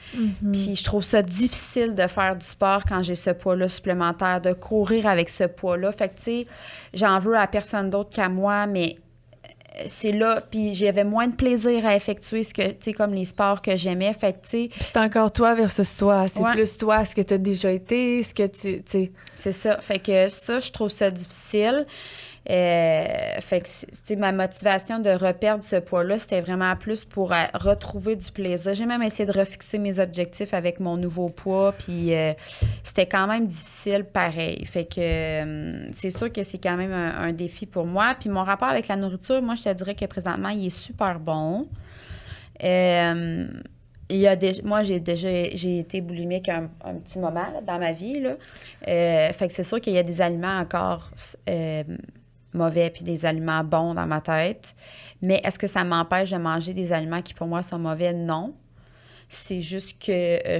Puis je trouve ça difficile de faire du sport quand j'ai ce poids-là supplémentaire, de courir avec ce poids-là. Fait que, tu sais, j'en veux à personne d'autre qu'à moi, mais c'est là. Puis j'avais moins de plaisir à effectuer ce que, tu sais, comme les sports que j'aimais. Fait que, tu sais... Puis c'est encore toi versus toi. C'est plus toi, ce que tu as déjà été, ce que tu sais. C'est ça. Fait que ça, je trouve ça difficile. Fait que, tu sais, ma motivation de reperdre ce poids-là, c'était vraiment plus pour retrouver du plaisir. J'ai même essayé de refixer mes objectifs avec mon nouveau poids, puis c'était quand même difficile pareil. Fait que c'est sûr que c'est quand même un défi pour moi. Puis mon rapport avec la nourriture, moi, je te dirais que présentement, il est super bon. Moi, j'ai été boulimique un petit moment là, dans ma vie. Là. Fait que c'est sûr qu'il y a des aliments encore mauvais puis des aliments bons dans ma tête. Mais est-ce que ça m'empêche de manger des aliments qui, pour moi, sont mauvais? Non. C'est juste que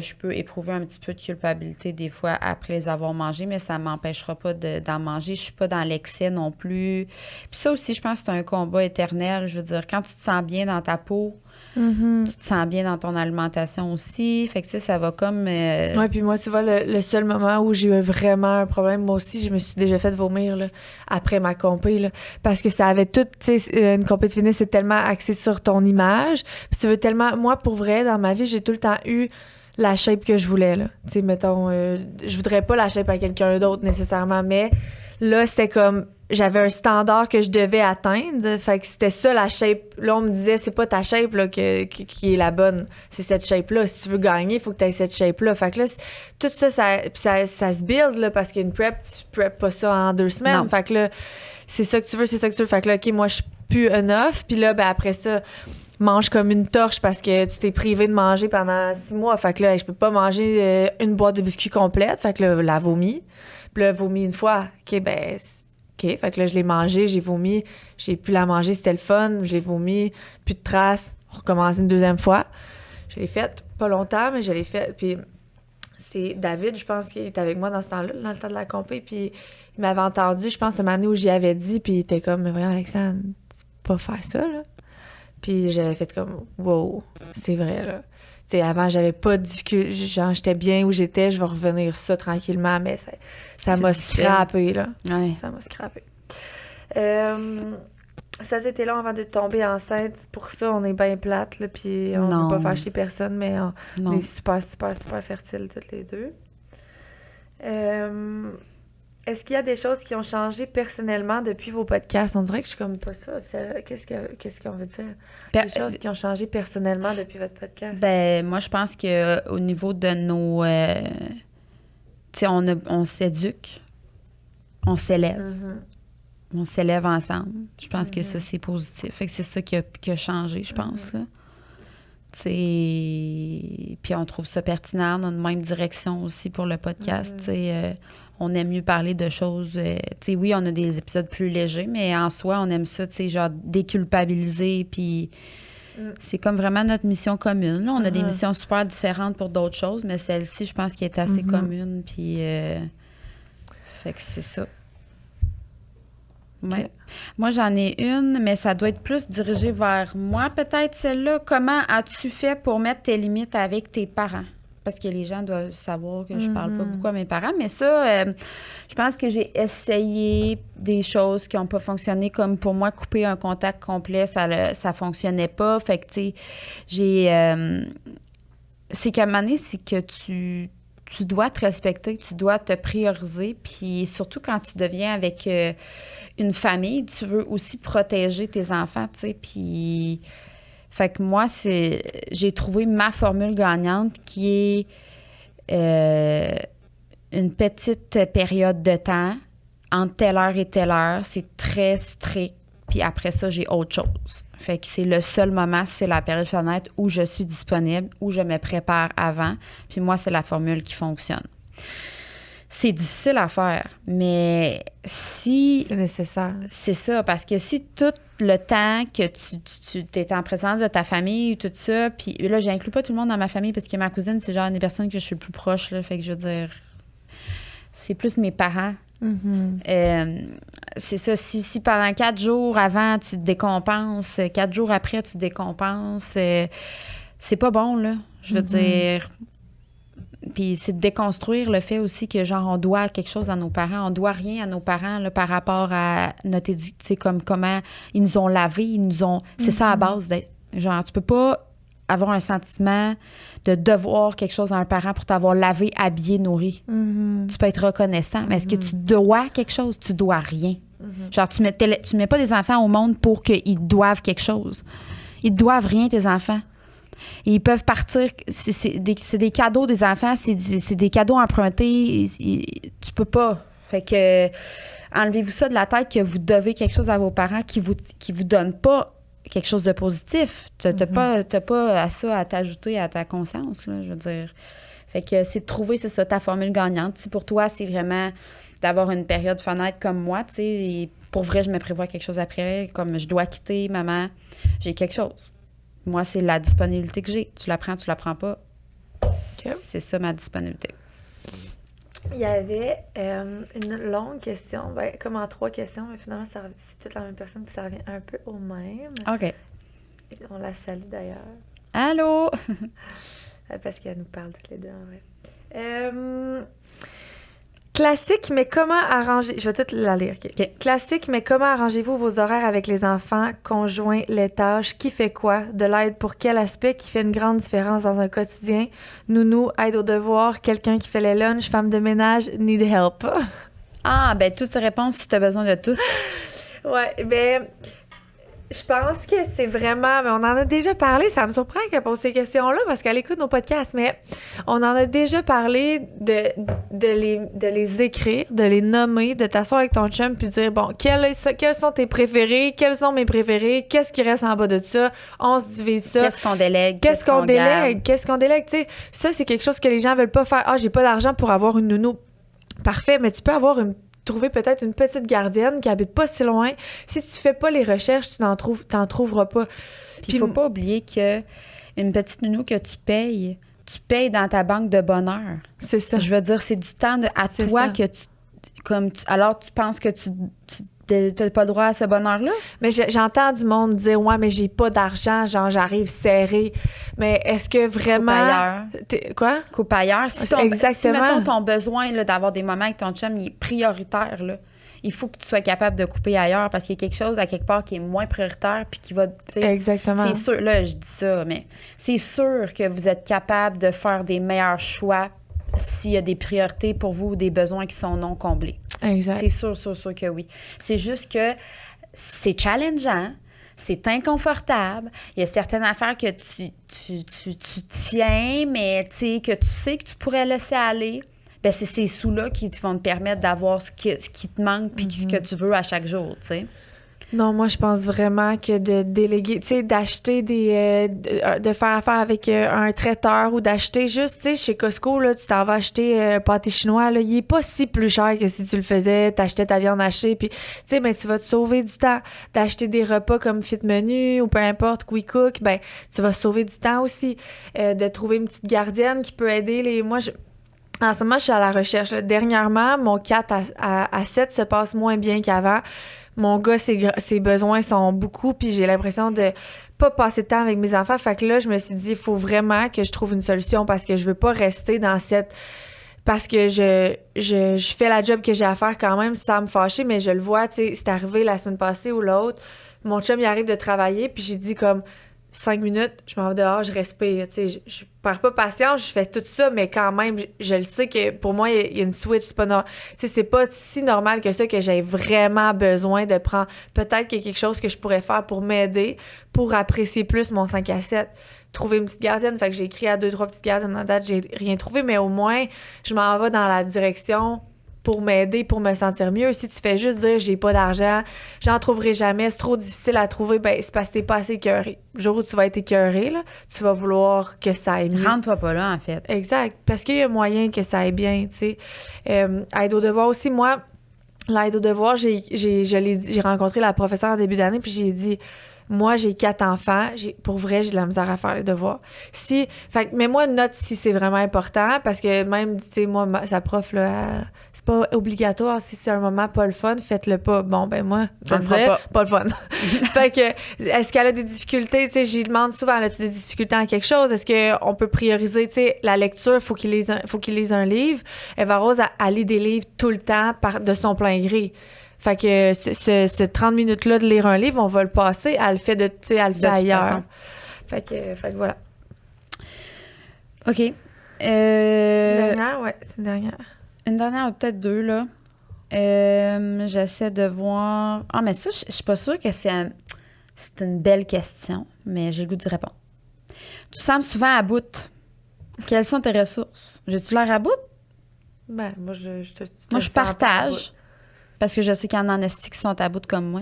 je peux éprouver un petit peu de culpabilité des fois après les avoir mangés, mais ça ne m'empêchera pas d'en manger. Je ne suis pas dans l'excès non plus. Puis ça aussi, je pense que c'est un combat éternel. Je veux dire, quand tu te sens bien dans ta peau, tu te sens bien dans ton alimentation aussi. Fait que, tu sais, ça va comme... Ouais, puis moi, tu vois, le seul moment où j'ai eu vraiment un problème, moi aussi, je me suis déjà fait vomir, là, après ma compé, là, parce que ça avait tout, tu sais, une compé de fitness, c'est tellement axé sur ton image, puis tu veux tellement... Moi, pour vrai, dans ma vie, j'ai tout le temps eu la shape que je voulais, là. Tu sais, mettons, je voudrais pas la shape à quelqu'un d'autre, nécessairement, mais là, c'était comme... J'avais un standard que je devais atteindre. Fait que c'était ça, la shape. Là, on me disait, c'est pas ta shape là, qui est la bonne. C'est cette shape-là. Si tu veux gagner, il faut que tu aies cette shape-là. Fait que là, tout ça, ça se build, là, parce qu'une prep, tu prep pas ça en 2 semaines. Non. Fait que là, c'est ça que tu veux, c'est ça que tu veux. Fait que là, OK, moi, je suis plus enough. Puis là, ben après ça, mange comme une torche parce que tu t'es privé de manger pendant 6 mois. Fait que là, je peux pas manger une boîte de biscuits complète. Fait que là, la vomi. Puis là, vomi une fois. OK, ben... OK, fait que là, je l'ai mangé, j'ai vomi, j'ai pu la manger, c'était le fun, j'ai vomi, plus de traces, on recommence une deuxième fois. Je l'ai faite pas longtemps, mais je l'ai faite, puis c'est David, je pense, qui était avec moi dans ce temps-là, dans le temps de la compé, puis il m'avait entendu, je pense, une année où j'y avais dit, puis il était comme, mais voyons, Alexandre, tu peux pas faire ça, là. Puis j'avais fait comme, wow, c'est vrai, là. Tu sais, avant, j'avais pas dit que genre, j'étais bien où j'étais, je vais revenir ça tranquillement, mais ça m'a scrappé, là. Ouais. Ça m'a scrappé. Ça c'était long avant de tomber enceinte. Pour ça, on est bien plates, là, puis on ne peut pas fâcher personne, mais on est super, super, super fertiles toutes les deux. Est-ce qu'il y a des choses qui ont changé personnellement depuis vos podcasts? On dirait que je suis comme pas ça. Qu'est-ce qu'on veut dire? Des choses qui ont changé personnellement depuis votre podcast? Ben, moi, je pense qu'au niveau de nos... tu sais, on s'éduque, on s'élève. On s'élève ensemble. Je pense que ça, c'est positif. Fait que c'est ça qui a changé, je pense, là. Tu sais, puis on trouve ça pertinent dans une même direction aussi pour le podcast. Tu sais, on aime mieux parler de choses... tu sais, oui, on a des épisodes plus légers, mais en soi, on aime ça, tu sais, genre déculpabiliser, puis... C'est comme vraiment notre mission commune. Là, on a des missions super différentes pour d'autres choses, mais celle-ci, je pense qu'elle est assez commune, puis... fait que c'est ça. Ouais. Moi, j'en ai une, mais ça doit être plus dirigé vers moi, peut-être, celle-là. Comment as-tu fait pour mettre tes limites avec tes parents? Parce que les gens doivent savoir que je parle pas beaucoup à mes parents, mais ça, je pense que j'ai essayé des choses qui n'ont pas fonctionné, comme pour moi, couper un contact complet, ça fonctionnait pas. Fait que, tu sais, c'est qu'à un moment donné, c'est que tu dois te respecter, tu dois te prioriser, puis surtout quand tu deviens avec une famille, tu veux aussi protéger tes enfants, tu sais, puis... Fait que moi, j'ai trouvé ma formule gagnante qui est une petite période de temps entre telle heure et telle heure. C'est très strict. Puis après ça, j'ai autre chose. Fait que c'est le seul moment, c'est la période fenêtre où je suis disponible, où je me prépare avant. Puis moi, c'est la formule qui fonctionne. C'est difficile à faire, mais si... C'est nécessaire. C'est ça, parce que si tout le temps que tu es en présence de ta famille, tout ça, puis là, j'inclus pas tout le monde dans ma famille parce que ma cousine, c'est genre des personnes que je suis le plus proche, là, fait que je veux dire, c'est plus mes parents. C'est ça, si pendant 4 jours avant, tu te décompenses, 4 jours après, tu te décompenses, c'est pas bon, là. Je veux dire... Puis c'est de déconstruire le fait aussi que, genre, on doit quelque chose à nos parents. On doit rien à nos parents là, par rapport à notre éducation, tu sais, comme comment ils nous ont lavé, ils nous ont... C'est ça à base d'être... Genre, tu peux pas avoir un sentiment de devoir quelque chose à un parent pour t'avoir lavé, habillé, nourri. Tu peux être reconnaissant, mais est-ce que tu dois quelque chose? Tu dois rien. Genre, tu mets pas des enfants au monde pour qu'ils doivent quelque chose. Ils doivent rien, tes enfants. Ils peuvent partir, c'est des cadeaux des enfants, c'est des cadeaux empruntés, tu peux pas. Fait que enlevez-vous ça de la tête que vous devez quelque chose à vos parents qui vous donnent pas quelque chose de positif. T'as pas à ça à t'ajouter à ta conscience, là, je veux dire. Fait que c'est de trouver, c'est ça, ta formule gagnante. Si pour toi, c'est vraiment d'avoir une période fenêtre comme moi, tu sais, pour vrai, je me prévois quelque chose après, comme je dois quitter, maman, j'ai quelque chose. Moi, c'est la disponibilité que j'ai. Tu la prends pas. OK. C'est ça, ma disponibilité. Il y avait une longue question, comme en 3 questions, mais finalement, c'est toute la même personne, puis ça revient un peu au même. OK. On la salue d'ailleurs. Allô? Parce qu'elle nous parle toutes les deux, en vrai. Classique, mais comment arranger... Je vais toute la lire, OK. OK. Classique, mais comment arrangez-vous vos horaires avec les enfants, conjoints, les tâches? Qui fait quoi? De l'aide pour quel aspect qui fait une grande différence dans un quotidien? Nounou, aide aux devoirs, quelqu'un qui fait les lunchs, femme de ménage, need help. Ah, ben toutes ces réponses, si tu as besoin de toutes. Ouais, ben... Je pense que c'est vraiment... Mais on en a déjà parlé, ça me surprend qu'elle pose ces questions-là parce qu'elle écoute nos podcasts, mais on en a déjà parlé de les écrire, de les nommer, de t'asseoir avec ton chum puis dire, bon, quels sont tes préférés, quels sont mes préférés, qu'est-ce qui reste en bas de ça, on se divise ça. Qu'est-ce qu'on délègue? Qu'est-ce qu'on garde? délègue? Qu'est-ce qu'on délègue? Tu sais, ça, c'est quelque chose que les gens veulent pas faire. Ah, j'ai pas d'argent pour avoir une nounou. Parfait, mais tu peux trouver peut-être une petite gardienne qui habite pas si loin. Si tu fais pas les recherches, tu t'en trouveras pas. Puis il faut pas oublier que une petite nounou que tu payes dans ta banque de bonheur. C'est ça. Je veux dire, c'est du temps à C'est toi ça. que alors tu penses que tu t'as pas droit à ce bonheur-là? Mais j'entends du monde dire, ouais, mais j'ai pas d'argent, genre j'arrive serré. Mais est-ce que vraiment... Coupe ailleurs. Quoi? Coupe ailleurs. Si Exactement. mettons, ton besoin là, d'avoir des moments avec ton chum, il est prioritaire, là, il faut que tu sois capable de couper ailleurs parce qu'il y a quelque chose à quelque part qui est moins prioritaire puis qui va, tu sais... Exactement. C'est sûr, là, je dis ça, mais c'est sûr que vous êtes capable de faire des meilleurs choix s'il y a des priorités pour vous ou des besoins qui sont non comblés. Exact. C'est sûr que oui. C'est juste que c'est challengeant, c'est inconfortable. Il y a certaines affaires que tu tiens, mais tu sais, que tu sais que tu pourrais laisser aller. Ben c'est ces sous-là qui vont te permettre d'avoir ce qui te manque puis ce que tu veux à chaque jour, tu sais. Non, moi, je pense vraiment que de déléguer, tu sais, d'acheter de faire affaire avec un traiteur ou d'acheter juste, tu sais, chez Costco, là, tu t'en vas acheter un pâté chinois, là, il est pas si plus cher que si tu le faisais, t'achetais ta viande hachée, puis, tu sais, mais tu vas te sauver du temps. D'acheter des repas comme Fit Menu ou peu importe, Quick Cook, ben, tu vas sauver du temps aussi. De trouver une petite gardienne qui peut aider en ce moment, je suis à la recherche. Là. Dernièrement, mon 4 à 7 se passe moins bien qu'avant. Mon gars, ses besoins sont beaucoup, puis j'ai l'impression de pas passer de temps avec mes enfants. Fait que là, je me suis dit, il faut vraiment que je trouve une solution parce que je veux pas rester dans cette... Parce que je fais la job que j'ai à faire quand même sans me fâcher, mais je le vois, tu sais, c'est arrivé la semaine passée ou l'autre. Mon chum, il arrive de travailler, puis j'ai dit comme... 5 minutes, je m'en vais dehors, je respire. Tu sais, je perds pas patience, je fais tout ça, mais quand même, je le sais que pour moi, il y a une switch. C'est pas si normal que ça que j'ai vraiment besoin de prendre. Peut-être qu'il y a quelque chose que je pourrais faire pour m'aider, pour apprécier plus mon 5 à 7. Trouver une petite gardienne. Fait que j'ai écrit à 2-3 petites gardiennes en date, j'ai rien trouvé, mais au moins, je m'en vais dans la direction pour m'aider, pour me sentir mieux. Si tu fais juste dire j'ai pas d'argent, j'en trouverai jamais, c'est trop difficile à trouver, ben c'est parce que t'es pas assez écœuré. Le jour où tu vas être écœuré, là, tu vas vouloir que ça aille mieux. Rentre-toi pas là, en fait. Exact. Parce qu'il y a moyen que ça aille bien, tu sais. Aide aux devoirs aussi, moi, l'aide aux devoirs, j'ai rencontré la professeure en début d'année, puis j'ai dit... Moi, j'ai 4 enfants. Pour vrai, j'ai de la misère à faire les devoirs. Mets-moi une note si c'est vraiment important, parce que même, tu sais, moi, sa prof, là, c'est pas obligatoire. Si c'est un moment pas le fun, faites-le pas. Bon, ben moi, je vais te dire, pas le fun. Fait que, est-ce qu'elle a des difficultés? Tu sais, j'y demande souvent, as-tu des difficultés en quelque chose? Est-ce qu'on peut prioriser, tu sais, la lecture? Faut qu'il lise un livre. Eva Rose, elle lit des livres tout le temps de son plein gré. Fait que ce 30 minutes-là de lire un livre, on va le passer. Elle le fait elle le fait ailleurs. Fait que voilà. OK. C'est une dernière? Ouais, c'est une dernière. Une dernière ou peut-être 2, là. J'essaie de voir... Ah, mais ça, je suis pas sûre que c'est une belle question, mais j'ai le goût d'y répondre. Tu sembles souvent à bout. Quelles sont tes ressources? J'ai-tu l'air à bout? Ben, moi, je partage. Parce que je sais qu'il y en a en esti qui sont à bout comme moi.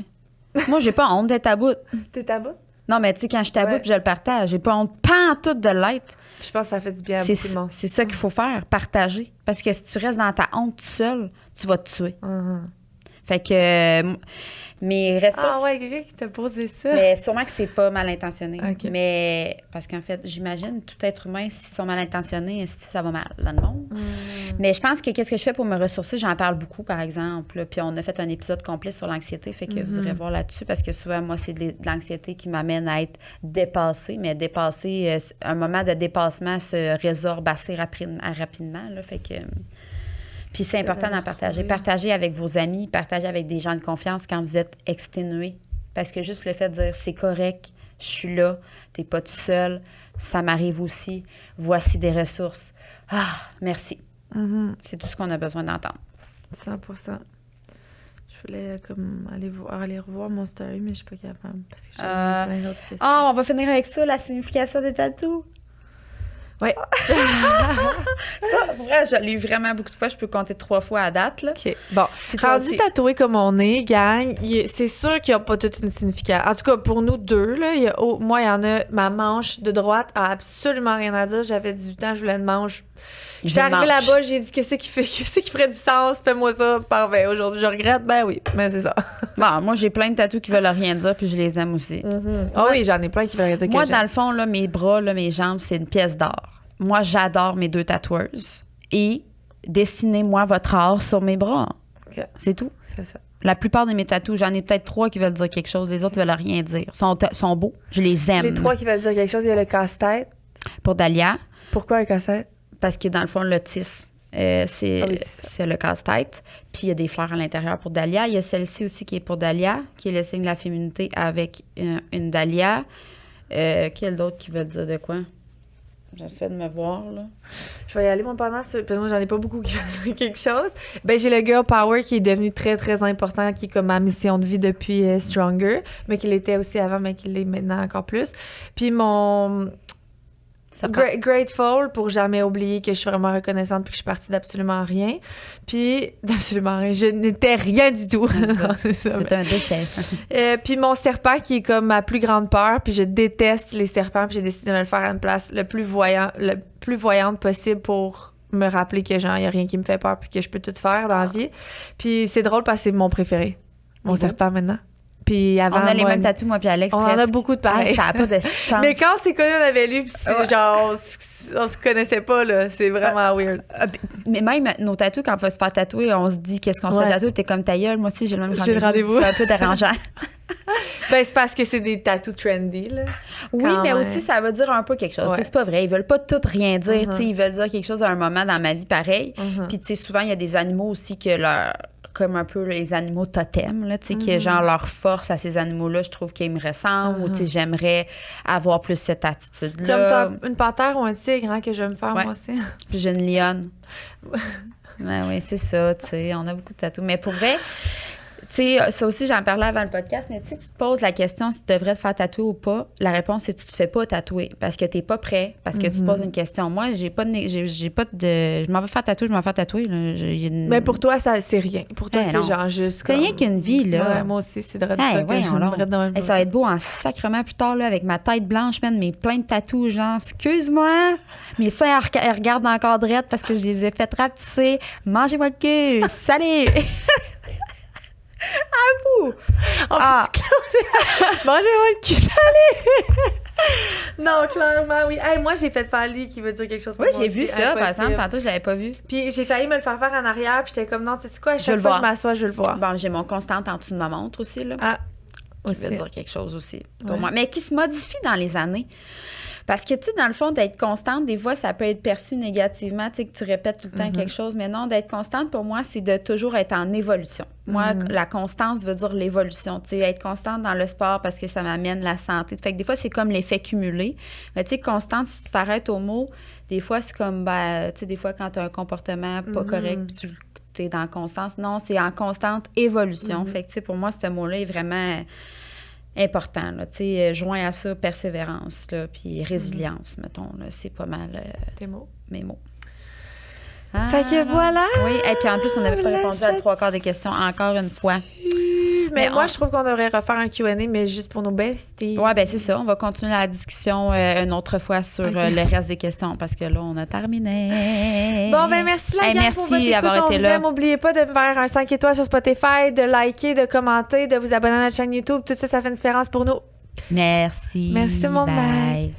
Moi, j'ai pas honte d'être à bout. T'es à bout? Non, mais tu sais, quand je suis à bout, puis je le partage, j'ai pas honte pantoute de l'être. Je pense que ça fait du bien à beaucoup de monde. C'est ça qu'il faut faire, partager. Parce que si tu restes dans ta honte tout seul, tu vas te tuer. Fait que mes ressources... Ah ouais, quelqu'un qui t'a posé ça. Mais sûrement que c'est pas mal intentionné. Ok. Mais parce qu'en fait, j'imagine, tout être humain, s'ils sont mal intentionnés, ça va mal dans le monde. Mais je pense que qu'est-ce que je fais pour me ressourcer, j'en parle beaucoup, par exemple. Là. Puis on a fait un épisode complet sur l'anxiété, fait que vous irez voir là-dessus, parce que souvent, moi, c'est de l'anxiété qui m'amène à être dépassée. Mais dépasser, un moment de dépassement se résorbe assez rapidement. Là, fait que... Puis c'est important d'en partager. Partagez avec vos amis, partagez avec des gens de confiance quand vous êtes exténué. Parce que juste le fait de dire « c'est correct, je suis là, t'es pas tout seul, ça m'arrive aussi, voici des ressources. » Ah, merci. C'est tout ce qu'on a besoin d'entendre. 100%. Je voulais comme aller revoir mon story, mais je suis pas capable parce que j'ai plein d'autres questions. Oh, on va finir avec ça, la signification des tatous. Ouais. Ça, pour vrai, je l'ai eu vraiment beaucoup de fois. Je peux compter 3 fois à date. Là. OK. Bon, Puis toi rendu aussi. tatoué comme on est, gang, c'est sûr qu'il n'y a pas toute une signification. En tout cas, pour nous deux, là, moi, il y en a... Ma manche de droite a absolument rien à dire. J'avais 18 ans, je voulais une manche. J'étais arrivée là-bas, j'ai dit qu'est-ce qui ferait du sens? Fais-moi ça, parfait. Aujourd'hui, je regrette. Ben oui, mais c'est ça. Bon, moi, j'ai plein de tatous qui veulent rien dire, puis je les aime aussi. Ah oui, j'en ai plein qui veulent dire que Moi, j'aime. dans le fond, là, mes bras, là, mes jambes, c'est une pièce d'or. Moi, j'adore mes 2 tatoueuses. Et dessinez-moi votre art sur mes bras. OK. C'est tout. C'est ça. La plupart de mes tatous, j'en ai peut-être 3 qui veulent dire quelque chose. Les autres veulent rien dire. Sont beaux. Je les aime. Les 3 qui veulent dire quelque chose, il y a le casse-tête. Pour Dahlia, Pourquoi un casse-tête? parce que dans le fond, l'autisme, c'est le casse-tête. Puis il y a des fleurs à l'intérieur pour Dahlia. Il y a celle-ci aussi qui est pour Dahlia, qui est le signe de la féminité avec une Dahlia. Quel d'autre qui veut dire de quoi? J'essaie de me voir, là. Je vais y aller, mon pendant, parce que moi, j'en ai pas beaucoup qui veulent dire quelque chose. Ben, j'ai le Girl Power qui est devenu très, très important, qui est comme ma mission de vie depuis Stronger, mais qui l'était aussi avant, mais qui l'est maintenant encore plus. Puis mon... Grateful pour jamais oublier que je suis vraiment reconnaissante puis que je suis partie d'absolument rien. Puis, d'absolument rien. Je n'étais rien du tout. C'est ça, C'est un déchet. puis mon serpent qui est comme ma plus grande peur, puis je déteste les serpents, puis j'ai décidé de me le faire à une place le plus voyante possible pour me rappeler que genre y a rien qui me fait peur puis que je peux tout faire dans la vie. Puis c'est drôle parce que c'est mon préféré, mon serpent maintenant. Puis avant, on a les mêmes tatous, moi puis Alex. on en a beaucoup de pareils. Ça n'a pas de sens. Mais quand c'est connu, on avait lu, puis c'est genre on se connaissait pas là, c'est vraiment weird. Mais même nos tatous, quand on va se faire tatouer, on se dit qu'est-ce qu'on se fait tatouer, t'es comme ta gueule, moi aussi j'ai le même rendez-vous. J'ai le rendez-vous. C'est un peu dérangeant. Ben c'est parce que c'est des tatous trendy là. Oui, Quand mais même. aussi ça veut dire un peu quelque chose. Ouais. C'est pas vrai, ils veulent pas tout rien dire, tu sais, ils veulent dire quelque chose à un moment dans ma vie pareil. Puis tu sais souvent il y a des animaux aussi que comme un peu les animaux totems, là, tu sais, qui est genre leur force à ces animaux-là, je trouve qu'ils me ressemblent, ou tu sais, j'aimerais avoir plus cette attitude-là. Comme une panthère ou un tigre hein, que je vais me faire moi aussi. Puis j'ai une lionne. Ben oui, c'est ça, tu sais, on a beaucoup de tatous. Mais pour vrai, tu sais, ça aussi, j'en parlais avant le podcast, mais tu sais, tu te poses la question si tu devrais te faire tatouer ou pas. La réponse, c'est que tu te fais pas tatouer parce que tu n'es pas prêt, parce que tu te poses une question. Moi, j'ai pas de... Je m'en vais faire tatouer, je m'en vais faire tatouer. Là. Mais pour toi, ça c'est rien. Pour toi, c'est genre juste C'est comme... rien qu'une vie, là. Ouais, moi aussi, c'est de ça Hey, que je voudrais dans ça va être beau en sacrement plus tard, là, avec ma tête blanche, man, mes plein de tatous, genre, excuse-moi, mes seins, elles regardent encore drette parce que je les ai fait rapetisser. Mangez-moi le cul. Salut! À vous! Mangez-moi le cul, salut! Non, clairement, oui. Hey, moi, j'ai fait faire lui qui veut dire quelque chose pour Oui, moi j'ai vu aussi. ça, par Impossible. exemple, tantôt, je l'avais pas vu. Puis j'ai failli me le faire en arrière, puis j'étais comme, non, tu sais quoi, à Je chaque le fois que vois. je m'assois, je veux le voir. Bon, j'ai mon constante en dessous de ma montre aussi, là. Ah, Qui aussi. veut dire quelque chose aussi pour Ouais. moi. Mais qui se modifie dans les années. Parce que, tu sais, dans le fond, d'être constante, des fois, ça peut être perçu négativement, tu sais, que tu répètes tout le temps quelque chose. Mais non, d'être constante, pour moi, c'est de toujours être en évolution. Moi, la constance veut dire l'évolution. Tu sais, être constante dans le sport parce que ça m'amène la santé. Fait que des fois, c'est comme l'effet cumulé. Mais tu sais, constante, si tu t'arrêtes au mot, des fois, c'est comme, ben, tu sais, des fois, quand tu as un comportement pas correct, puis tu es dans constance. Non, c'est en constante évolution. Fait que, tu sais, pour moi, ce mot-là est vraiment important, là, tu sais, joint à ça, persévérance, là, puis résilience, mettons, là, c'est pas mal Tes mots. mes mots. Fait que voilà! Oui, et puis en plus, on n'avait pas La répondu à 3/4 des questions, encore une fois. mais moi, je trouve qu'on devrait refaire un Q&A, mais juste pour nos besties. Ouais, ben c'est ça. On va continuer la discussion une autre fois sur le reste des questions parce que là, on a terminé. Bon, ben merci la gang pour votre écoute. D'avoir été là. N'oubliez pas de faire un 5 étoiles sur Spotify, de liker, de commenter, de vous abonner à notre chaîne YouTube. Tout ça, ça fait une différence pour nous. Merci. Merci, mon bye.